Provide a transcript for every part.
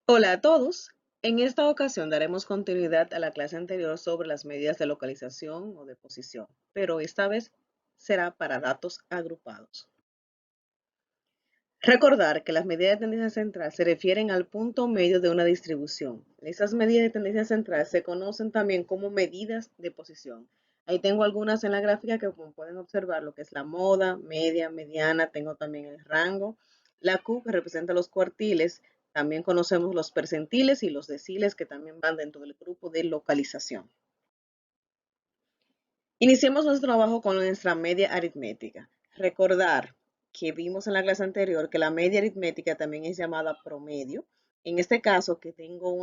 Hola a todos. En esta ocasión daremos continuidad a la clase anterior sobre las medidas de localización o de posición, pero esta vez será para datos agrupados. Recordar que las medidas de tendencia central se refieren al punto medio de una distribución. Esas medidas de tendencia central se conocen también como medidas de posición. Ahí tengo algunas en la gráfica que como pueden observar lo que es la moda, media, mediana, tengo también el rango. La Q que representa los cuartiles, también conocemos los percentiles y los deciles que también van dentro del grupo de localización. Iniciemos nuestro trabajo con nuestra media aritmética. Recordar que vimos en la clase anterior que la media aritmética también es llamada promedio. En este caso, que tengo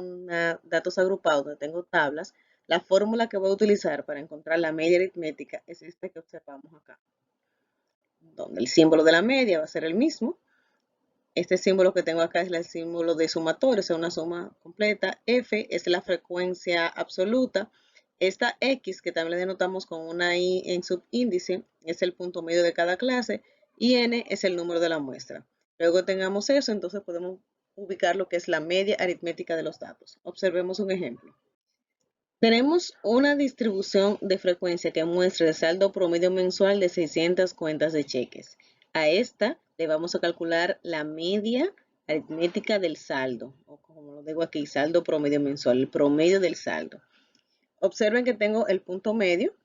datos agrupados, donde tengo tablas, la fórmula que voy a utilizar para encontrar la media aritmética es esta que observamos acá, donde el símbolo de la media va a ser el mismo. Este símbolo que tengo acá es el símbolo de sumatorio, o sea, una suma completa. F es la frecuencia absoluta. Esta X, que también le denotamos con una I en subíndice, es el punto medio de cada clase. Y N es el número de la muestra. Luego tengamos eso, entonces podemos ubicar lo que es la media aritmética de los datos. Observemos un ejemplo. Tenemos una distribución de frecuencia que muestra el saldo promedio mensual de 600 cuentas de cheques. A esta le vamos a calcular la media aritmética del saldo, o como lo digo aquí, saldo promedio mensual, el promedio del saldo. Observen que tengo el punto medio,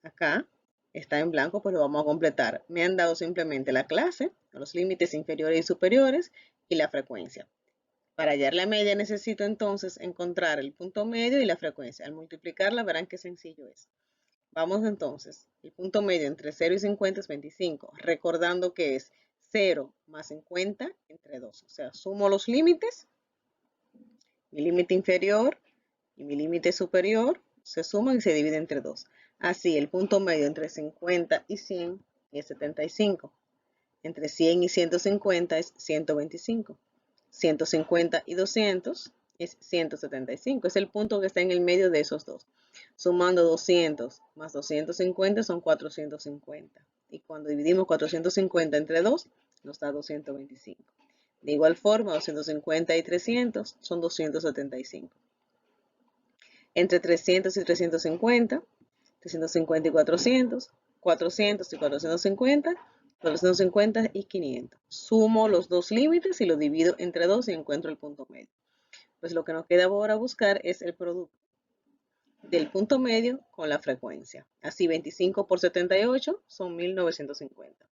acá está en blanco, pues lo vamos a completar. Me han dado simplemente la clase, los límites inferiores y superiores y la frecuencia. Para hallar la media necesito entonces encontrar el punto medio y la frecuencia. Al multiplicarla verán qué sencillo es. Vamos entonces, el punto medio entre 0 y 50 es 25, recordando que es 0 más 50 entre 2. O sea, sumo los límites, mi límite inferior y mi límite superior se suman y se dividen entre 2. Así, el punto medio entre 50 y 100 es 75. Entre 100 y 150 es 125. 150 y 200 es 175. Es el punto que está en el medio de esos dos. Sumando 200 más 250 son 450. Y cuando dividimos 450 entre 2, nos da 225. De igual forma, 250 y 300 son 275. Entre 300 y 350, 350 y 400, 400 y 450, 450 y 500. Sumo los dos límites y lo divido entre 2 y encuentro el punto medio. Pues lo que nos queda ahora buscar es el producto del punto medio con la frecuencia. Así 25 por 78 son 1950.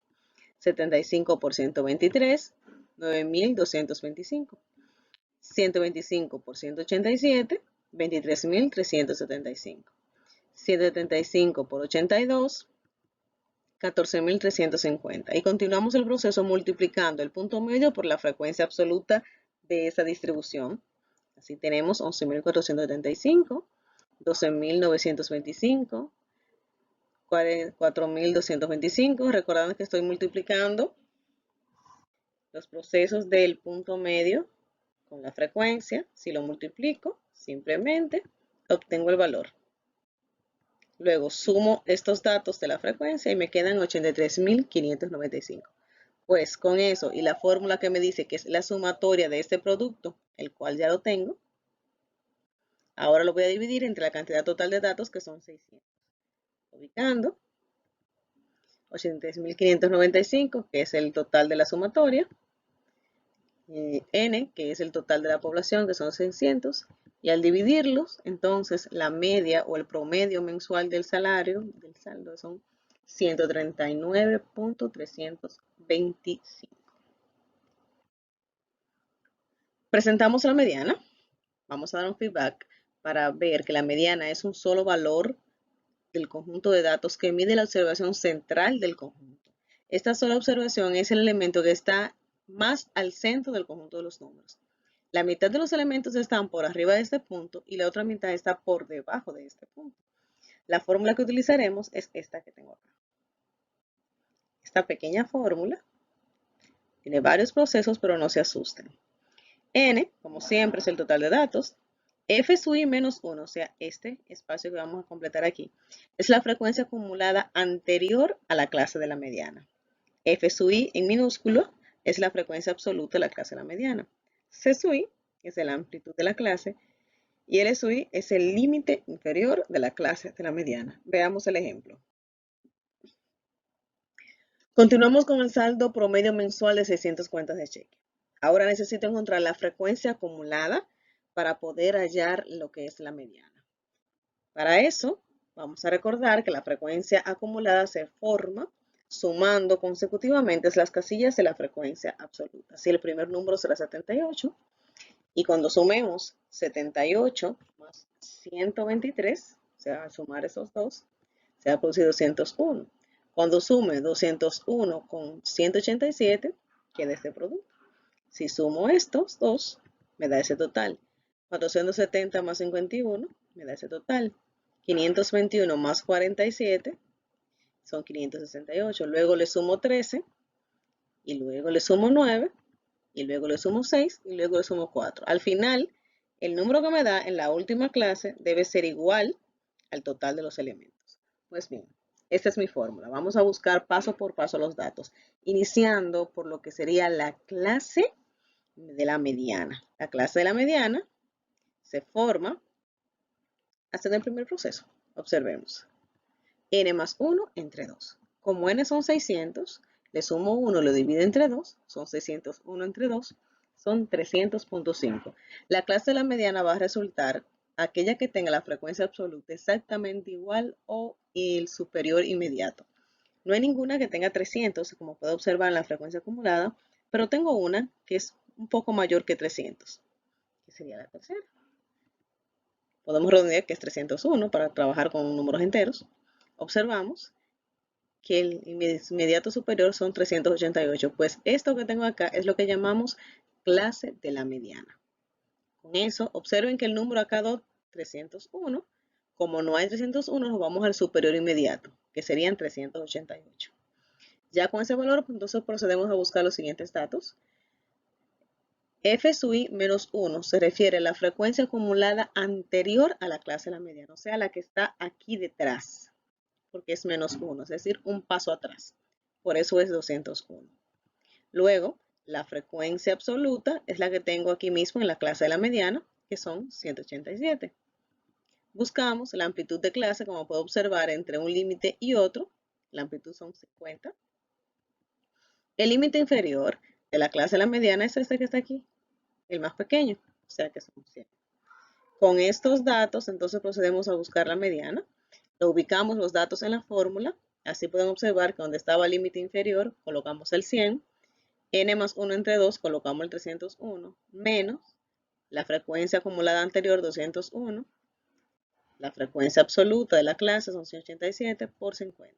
75 por 123, 9225. 125 por 187, 23.375. 175 por 82, 14.350. Y continuamos el proceso multiplicando el punto medio por la frecuencia absoluta de esa distribución. Así tenemos 11.475, 12.925, 4.225. Recordando que estoy multiplicando los procesos del punto medio con la frecuencia. Si lo multiplico, simplemente obtengo el valor. Luego sumo estos datos de la frecuencia y me quedan 83.595. Pues con eso y la fórmula que me dice que es la sumatoria de este producto, el cual ya lo tengo, ahora lo voy a dividir entre la cantidad total de datos que son 600. Ubicando 83.595, que es el total de la sumatoria, N, que es el total de la población, que son 600, y al dividirlos, entonces la media o el promedio mensual del salario, del saldo, son 139.325. Presentamos la mediana. Vamos a dar un feedback para ver que la mediana es un solo valor del conjunto de datos que mide la observación central del conjunto. Esta sola observación es el elemento que está más al centro del conjunto de los números. La mitad de los elementos están por arriba de este punto y la otra mitad está por debajo de este punto. La fórmula que utilizaremos es esta que tengo acá. Esta pequeña fórmula tiene varios procesos, pero no se asusten. N, como siempre, es el total de datos. F sub i menos 1, o sea, este espacio que vamos a completar aquí, es la frecuencia acumulada anterior a la clase de la mediana. F sub i en minúsculo es la frecuencia absoluta de la clase de la mediana. C sub i que es la amplitud de la clase, y el SUI es el límite inferior de la clase de la mediana. Veamos el ejemplo. Continuamos con el saldo promedio mensual de 600 cuentas de cheque. Ahora necesito encontrar la frecuencia acumulada para poder hallar lo que es la mediana. Para eso, vamos a recordar que la frecuencia acumulada se forma sumando consecutivamente las casillas de la frecuencia absoluta. Así el primer número será 78 y cuando sumemos 78 más 123, o sea, al sumar esos dos, se va a producir 201. Cuando sume 201 con 187, queda este producto. Si sumo estos dos, me da ese total. 470 más 51 me da ese total. 521 más 47 son 568. Luego le sumo 13 y luego le sumo 9 y luego le sumo 6 y luego le sumo 4. Al final, el número que me da en la última clase debe ser igual al total de los elementos. Pues bien, esta es mi fórmula. Vamos a buscar paso por paso los datos, iniciando por lo que sería la clase de la mediana. La clase de la mediana se forma haciendo el primer proceso. Observemos. N más 1 entre 2. Como n son 600, le sumo 1, lo divido entre 2, son 601 entre 2, son 300.5. La clase de la mediana va a resultar aquella que tenga la frecuencia absoluta exactamente igual o el superior inmediato. No hay ninguna que tenga 300, como puede observar en la frecuencia acumulada, pero tengo una que es un poco mayor que 300, que sería la tercera. Podemos redondear que es 301 para trabajar con números enteros. Observamos que el inmediato superior son 388, pues esto que tengo acá es lo que llamamos clase de la mediana. Con eso, observen que el número acá da 301. Como no hay 301, nos vamos al superior inmediato, que serían 388. Ya con ese valor, pues, entonces procedemos a buscar los siguientes datos. F sub i menos 1 se refiere a la frecuencia acumulada anterior a la clase de la mediana, o sea, la que está aquí detrás, porque es menos 1, es decir, un paso atrás. Por eso es 201. Luego, la frecuencia absoluta es la que tengo aquí mismo en la clase de la mediana, que son 187. Buscamos la amplitud de clase, como puedo observar, entre un límite y otro. La amplitud son 50. El límite inferior de la clase de la mediana es este que está aquí, el más pequeño, o sea que son 100. Con estos datos, entonces procedemos a buscar la mediana. Lo ubicamos los datos en la fórmula. Así pueden observar que donde estaba el límite inferior, colocamos el 100. N más 1 entre 2, colocamos el 301, menos la frecuencia acumulada anterior, 201. La frecuencia absoluta de la clase son 187 por 50.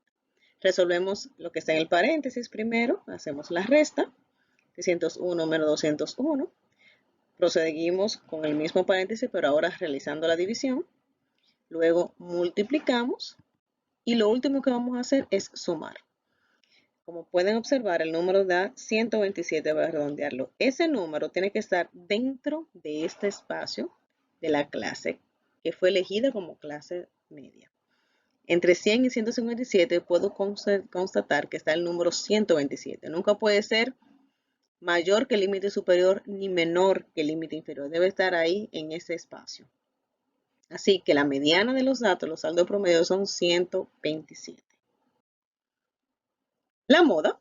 Resolvemos lo que está en el paréntesis primero. Hacemos la resta. 301 menos 201. Proseguimos con el mismo paréntesis, pero ahora realizando la división. Luego multiplicamos y lo último que vamos a hacer es sumar. Como pueden observar, el número da 127, voy a redondearlo. Ese número tiene que estar dentro de este espacio de la clase que fue elegida como clase media. Entre 100 y 157 puedo constatar que está el número 127. Nunca puede ser mayor que el límite superior ni menor que el límite inferior. Debe estar ahí en ese espacio. Así que la mediana de los datos, los saldos promedios son 127. La moda.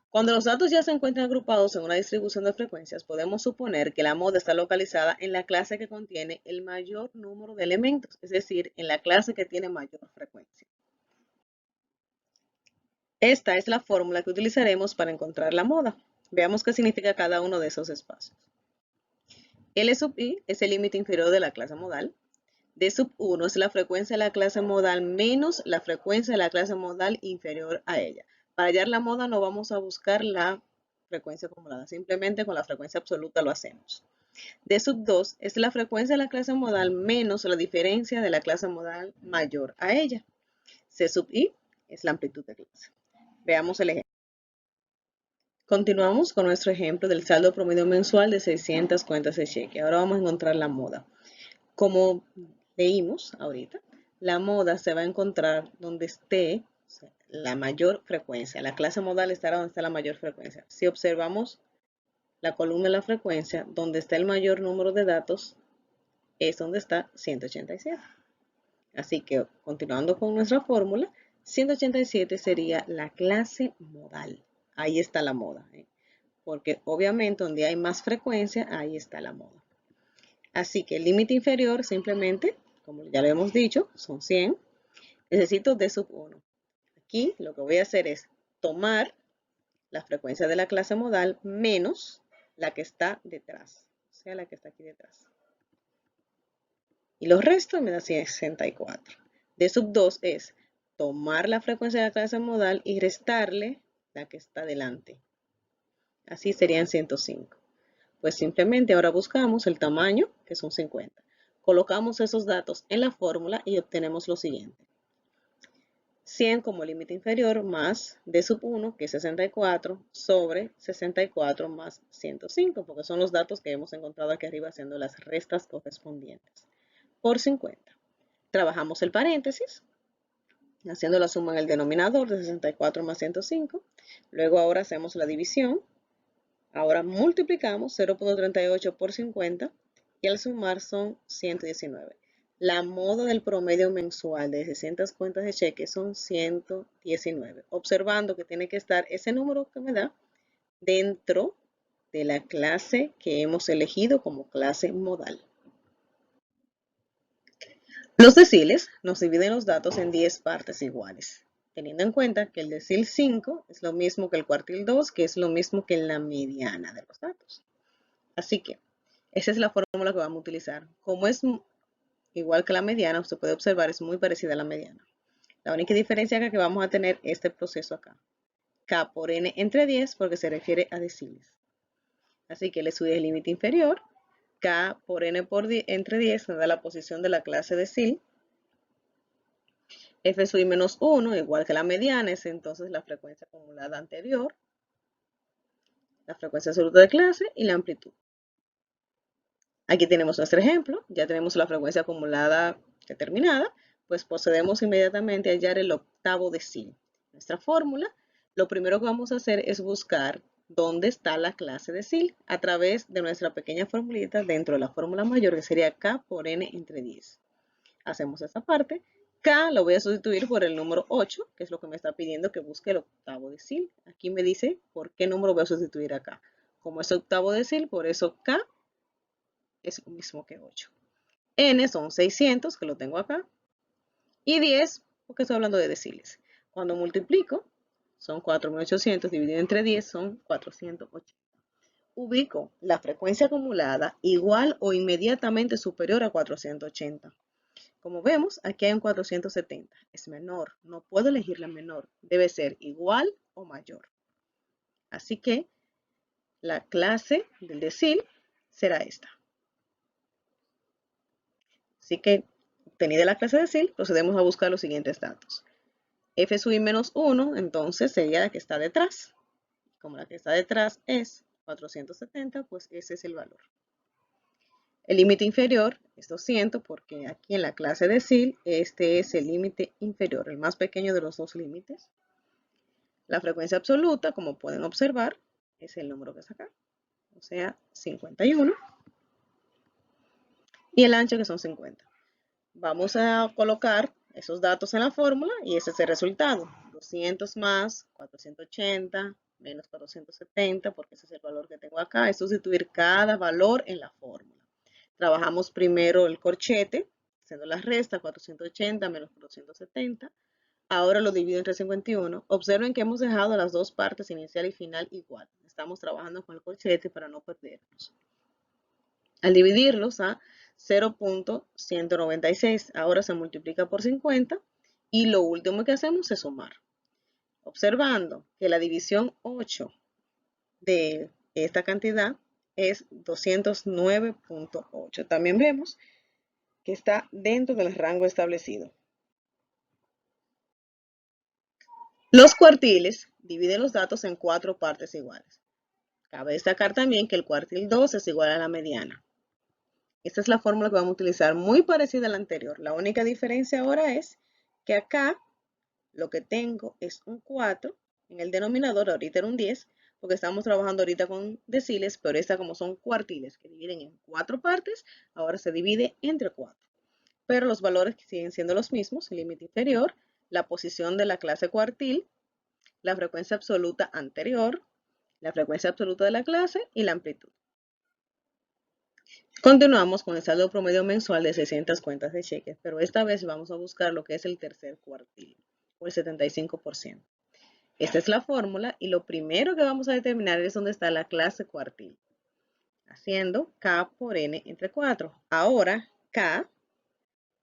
Cuando los datos ya se encuentran agrupados en una distribución de frecuencias, podemos suponer que la moda está localizada en la clase que contiene el mayor número de elementos, es decir, en la clase que tiene mayor frecuencia. Esta es la fórmula que utilizaremos para encontrar la moda. Veamos qué significa cada uno de esos espacios. L sub i es el límite inferior de la clase modal. D sub 1 es la frecuencia de la clase modal menos la frecuencia de la clase modal inferior a ella. Para hallar la moda no vamos a buscar la frecuencia acumulada, simplemente con la frecuencia absoluta lo hacemos. D sub 2 es la frecuencia de la clase modal menos la diferencia de la clase modal mayor a ella. C sub i es la amplitud de clase. Veamos el ejemplo. Continuamos con nuestro ejemplo del saldo promedio mensual de 600 cuentas de cheque. Ahora vamos a encontrar la moda. Como leímos ahorita, la moda se va a encontrar donde esté la mayor frecuencia. La clase modal estará donde está la mayor frecuencia. Si observamos la columna de la frecuencia, donde está el mayor número de datos, es donde está 187. Así que, continuando con nuestra fórmula, 187 sería la clase modal. Ahí está la moda, porque obviamente donde hay más frecuencia, ahí está la moda. Así que el límite inferior simplemente, como ya lo hemos dicho, son 100. Necesito D sub 1. Aquí lo que voy a hacer es tomar la frecuencia de la clase modal menos la que está detrás, o sea, la que está aquí detrás. Y los restos me da 64. D sub 2 es tomar la frecuencia de la clase modal y restarle la que está delante. Así serían 105. Pues simplemente ahora buscamos el tamaño, que son 50. Colocamos esos datos en la fórmula y obtenemos lo siguiente. 100 como límite inferior más D sub 1, que es 64, sobre 64 más 105, porque son los datos que hemos encontrado aquí arriba haciendo las restas correspondientes, por 50. Trabajamos el paréntesis, haciendo la suma en el denominador de 64 más 105. Luego ahora hacemos la división. Ahora multiplicamos 0.38 por 50 y al sumar son 119. La moda del promedio mensual de 600 cuentas de cheque son 119, observando que tiene que estar ese número que me da dentro de la clase que hemos elegido como clase modal. Los deciles nos dividen los datos en 10 partes iguales, teniendo en cuenta que el decil 5 es lo mismo que el cuartil 2, que es lo mismo que la mediana de los datos. Así que esa es la fórmula que vamos a utilizar. Como es igual que la mediana, usted puede observar, es muy parecida a la mediana. La única diferencia es que vamos a tener este proceso acá. K por n entre 10 porque se refiere a deciles. Así que le estudio el límite inferior. K por n entre 10 nos da la posición de la clase decil. F sub i menos 1, igual que la mediana, es entonces la frecuencia acumulada anterior, la frecuencia absoluta de clase y la amplitud. Aquí tenemos nuestro ejemplo, ya tenemos la frecuencia acumulada determinada, pues procedemos inmediatamente a hallar el octavo decil. Nuestra fórmula, lo primero que vamos a hacer es buscar dónde está la clase decil a través de nuestra pequeña formulita dentro de la fórmula mayor, que sería K por n entre 10. Hacemos esta parte. K lo voy a sustituir por el número 8, que es lo que me está pidiendo que busque el octavo decil. Aquí me dice por qué número voy a sustituir acá. Como es octavo decil, por eso K es lo mismo que 8. N son 600, que lo tengo acá. Y 10, porque estoy hablando de deciles. Cuando multiplico, son 4.800 dividido entre 10, son 480. Ubico la frecuencia acumulada igual o inmediatamente superior a 480. Como vemos, aquí hay un 470. Es menor. No puedo elegir la menor. Debe ser igual o mayor. Así que la clase del decil será esta. Así que, obtenida la clase decil, procedemos a buscar los siguientes datos. F sub i menos 1, entonces sería la que está detrás. Como la que está detrás es 470, pues ese es el valor. El límite inferior es 200 porque aquí en la clase decil este es el límite inferior, el más pequeño de los dos límites. La frecuencia absoluta, como pueden observar, es el número que está acá, o sea, 51. Y el ancho que son 50. Vamos a colocar esos datos en la fórmula y ese es el resultado. 200 más 480 menos 470, porque ese es el valor que tengo acá, es sustituir cada valor en la fórmula. Trabajamos primero el corchete, haciendo la resta, 480 menos 470. Ahora lo divido entre 51. Observen que hemos dejado las dos partes inicial y final igual. Estamos trabajando con el corchete para no perdernos. Al dividirlos a 0.196, ahora se multiplica por 50 y lo último que hacemos es sumar. Observando que la división 8 de esta cantidad es 209.8. También vemos que está dentro del rango establecido. Los cuartiles dividen los datos en 4 partes iguales. Cabe destacar también que el cuartil 2 es igual a la mediana. Esta es la fórmula que vamos a utilizar, muy parecida a la anterior. La única diferencia ahora es que acá lo que tengo es un 4 en el denominador, ahorita era un 10, porque estamos trabajando ahorita con deciles, pero esta como son cuartiles que dividen en 4 partes, ahora se divide entre 4. Pero los valores siguen siendo los mismos, el límite inferior, la posición de la clase cuartil, la frecuencia absoluta anterior, la frecuencia absoluta de la clase y la amplitud. Continuamos con el saldo promedio mensual de 600 cuentas de cheques, pero esta vez vamos a buscar lo que es el tercer cuartil, o el 75%. Esta es la fórmula y lo primero que vamos a determinar es dónde está la clase cuartil, haciendo K por N entre 4. Ahora K,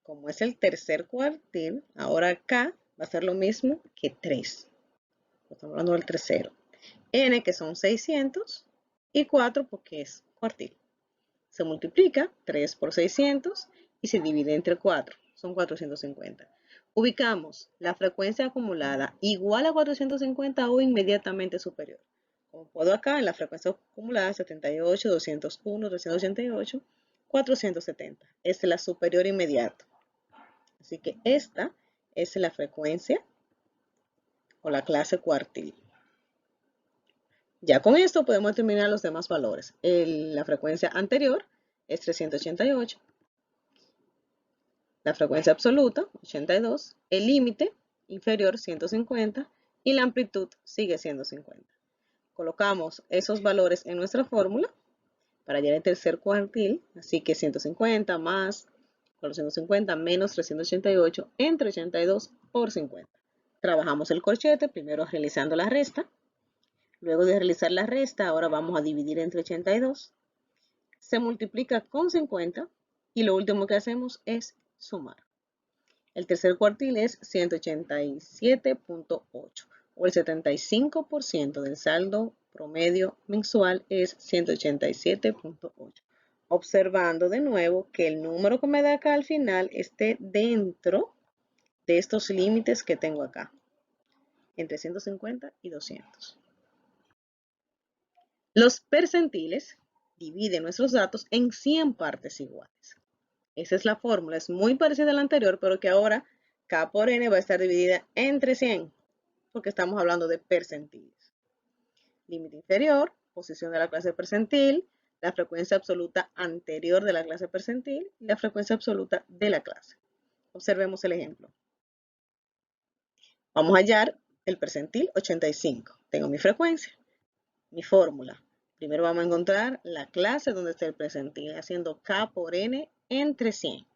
como es el tercer cuartil, ahora K va a ser lo mismo que 3. Estamos hablando del tercero. N, que son 600, y 4 porque es cuartil. Se multiplica 3 por 600 y se divide entre 4. Son 450. Ubicamos la frecuencia acumulada igual a 450 o inmediatamente superior. Como puedo acá, en la frecuencia acumulada 78, 201, 388, 470. Es la superior inmediata. Así que esta es la frecuencia o la clase cuartil. Ya con esto podemos determinar los demás valores. La frecuencia anterior es 388. La frecuencia absoluta, 82. El límite inferior, 150. Y la amplitud sigue siendo 50. Colocamos esos valores en nuestra fórmula para hallar el tercer cuartil. Así que 150 más 450 menos 388 entre 82 por 50. Trabajamos el corchete, primero realizando la resta. Luego de realizar la resta, ahora vamos a dividir entre 82. Se multiplica con 50 y lo último que hacemos es sumar. El tercer cuartil es 187.8 o el 75% del saldo promedio mensual es 187.8. Observando de nuevo que el número que me da acá al final esté dentro de estos límites que tengo acá, entre 150 y 200. Los percentiles dividen nuestros datos en 100 partes iguales. Esa es la fórmula, es muy parecida a la anterior, pero que ahora K por N va a estar dividida entre 100, porque estamos hablando de percentiles. Límite inferior, posición de la clase percentil, la frecuencia absoluta anterior de la clase percentil y la frecuencia absoluta de la clase. Observemos el ejemplo. Vamos a hallar el percentil 85. Tengo mi frecuencia, mi fórmula. Primero vamos a encontrar la clase donde está el percentil, haciendo K por N entre 100.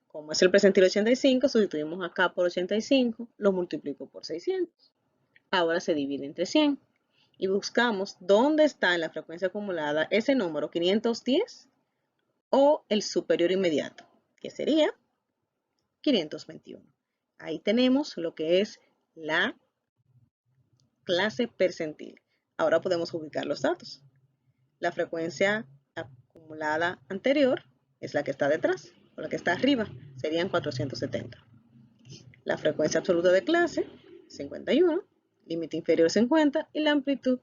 Como es el percentil 85, sustituimos a K por 85, lo multiplico por 600. Ahora se divide entre 100. Y buscamos dónde está en la frecuencia acumulada ese número 510 o el superior inmediato, que sería 521. Ahí tenemos lo que es la clase percentil. Ahora podemos ubicar los datos. La frecuencia acumulada anterior es la que está detrás, o la que está arriba, serían 470. La frecuencia absoluta de clase, 51, límite inferior 50 y la amplitud.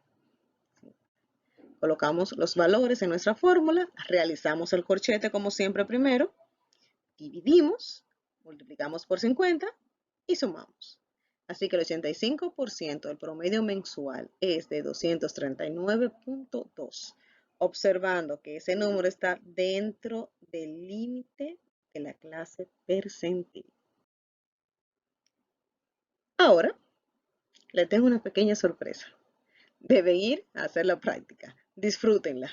Colocamos los valores en nuestra fórmula, realizamos el corchete como siempre primero, dividimos, multiplicamos por 50 y sumamos. Así que el 85% del promedio mensual es de 239.2, observando que ese número está dentro del límite de la clase percentil. Ahora, les tengo una pequeña sorpresa. Deben ir a hacer la práctica. Disfrútenla.